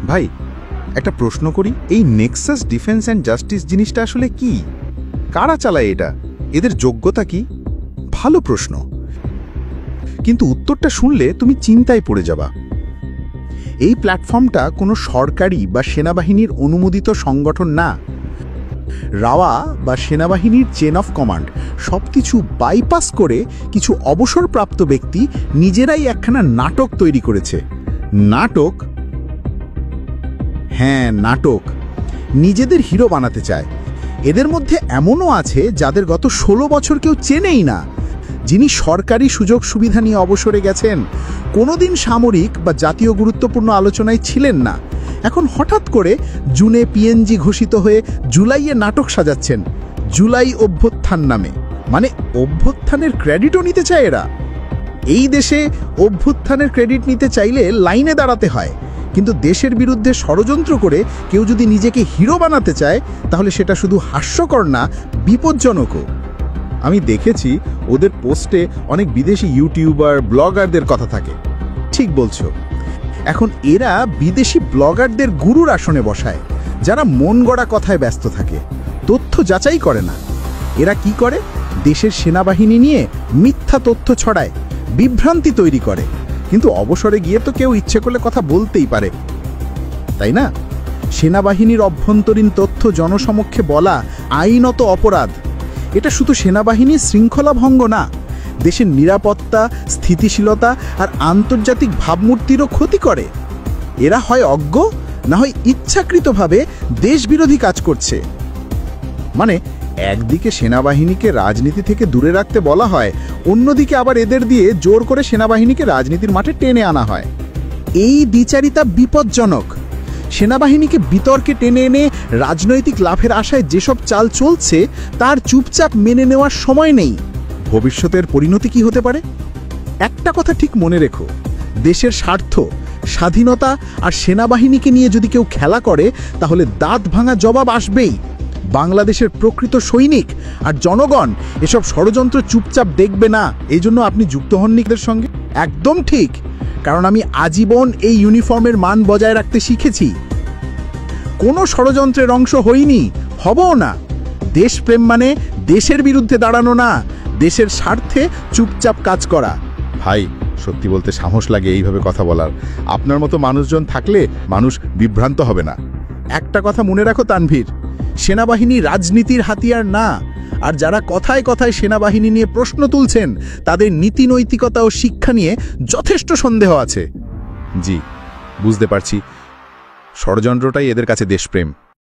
ভাই, একটা প্রশ্ন করি, এই নেক্সাস ডিফেন্স অ্যান্ড জাস্টিস জিনিসটা আসলে কি? কারা চালায় এটা? এদের যোগ্যতা কি? ভালো প্রশ্ন, কিন্তু উত্তরটা শুনলে তুমি চিন্তায় পড়ে যাবা। এই প্ল্যাটফর্মটা কোনো সরকারি বা সেনাবাহিনীর অনুমোদিত সংগঠন না। রাওয়া বা সেনাবাহিনীর চেন অফ কমান্ড সবকিছু বাইপাস করে কিছু অবসরপ্রাপ্ত ব্যক্তি নিজেরাই একখানা নাটক তৈরি করেছে। নাটক? হ্যাঁ, নাটক। নিজেদের হিরো বানাতে চায়। এদের মধ্যে এমনও আছে যাদের গত 16 বছর কেউ চেনেই না, যিনি সরকারি সুযোগ সুবিধা নিয়ে অবসরে গেছেন, কোনোদিন সামরিক বা জাতীয় গুরুত্বপূর্ণ আলোচনায় ছিলেন না, এখন হঠাৎ করে জুনে পিএনজি ঘোষিত হয়ে জুলাইয়ে নাটক সাজাচ্ছেন জুলাই অভ্যুত্থান নামে। মানে অভ্যুত্থানের ক্রেডিটও নিতে চায় এরা। এই দেশে অভ্যুত্থানের ক্রেডিট নিতে চাইলে লাইনে দাঁড়াতে হয়, কিন্তু দেশের বিরুদ্ধে ষড়যন্ত্র করে কেউ যদি নিজেকে হিরো বানাতে চায় তাহলে সেটা শুধু হাস্যকর না, বিপজ্জনকও। আমি দেখেছি ওদের পোস্টে অনেক বিদেশি ইউটিউবার ব্লগারদের কথা থাকে। ঠিক বলছো, এখন এরা বিদেশি ব্লগারদের গুরুর আসনে বসায়, যারা মন গড়া কথায় ব্যস্ত থাকে, তথ্য যাচাই করে না। এরা কি করে? দেশের সেনাবাহিনী নিয়ে মিথ্যা তথ্য ছড়ায়, বিভ্রান্তি তৈরি করে, কিন্তু অবসরে গিয়ে তো কেউ ইচ্ছে করলে কথা বলতেই পারে, তাই না? সেনাবাহিনীর অভ্যন্তরীণ তথ্য জনসমক্ষে বলা আইনত অপরাধ। এটা শুধু সেনাবাহিনীর শৃঙ্খলা ভঙ্গ না, দেশের নিরাপত্তা, স্থিতিশীলতা আর আন্তর্জাতিক ভাবমূর্তিরও ক্ষতি করে। এরা হয় অজ্ঞ, না হয় ইচ্ছাকৃতভাবে দেশবিরোধী কাজ করছে। মানে একদিকে সেনাবাহিনীকে রাজনীতি থেকে দূরে রাখতে বলা হয়, অন্যদিকে আবার এদের দিয়ে জোর করে সেনাবাহিনীকে রাজনীতির মাঠে টেনে আনা হয়। এই দ্বিচারিতা বিপজ্জনক। সেনাবাহিনীকে বিতর্কে টেনে এনে রাজনৈতিক লাভের আশায় যেসব চাল চলছে তার চুপচাপ মেনে নেওয়ার সময় নেই। ভবিষ্যতের পরিণতি কি হতে পারে? একটা কথা ঠিক মনে রেখো, দেশের স্বার্থ, স্বাধীনতা আর সেনাবাহিনীকে নিয়ে যদি কেউ খেলা করে তাহলে দাঁত ভাঙা জবাব আসবেই। বাংলাদেশের প্রকৃত সৈনিক আর জনগণ এসব ষড়যন্ত্র চুপচাপ দেখবে না। এই জন্য আপনি যুক্ত হননিকদের সঙ্গে। একদম ঠিক, কারণ আমি আজীবন এই ইউনিফর্মের মান বজায় রাখতে শিখেছি। কোনো ষড়যন্ত্রের অংশ হইনি, হবও না। দেশপ্রেম মানে দেশের বিরুদ্ধে দাঁড়ানো না, দেশের স্বার্থে চুপচাপ কাজ করা। ভাই, সত্যি বলতে সাহস লাগে এইভাবে কথা বলার। আপনার মতো মানুষজন থাকলে মানুষ বিভ্রান্ত হবে না। একটা কথা মনে রাখো তানভীর, সেনাবাহিনী রাজনীতির হাতিয়ার না। আর যারা কথায় কথায় সেনাবাহিনী নিয়ে প্রশ্ন তুলছেন তাদের নীতি নৈতিকতা ও শিক্ষা নিয়ে যথেষ্ট সন্দেহ আছে। জি, বুঝতে পারছি, ষড়যন্ত্রটাই এদের কাছে দেশপ্রেম।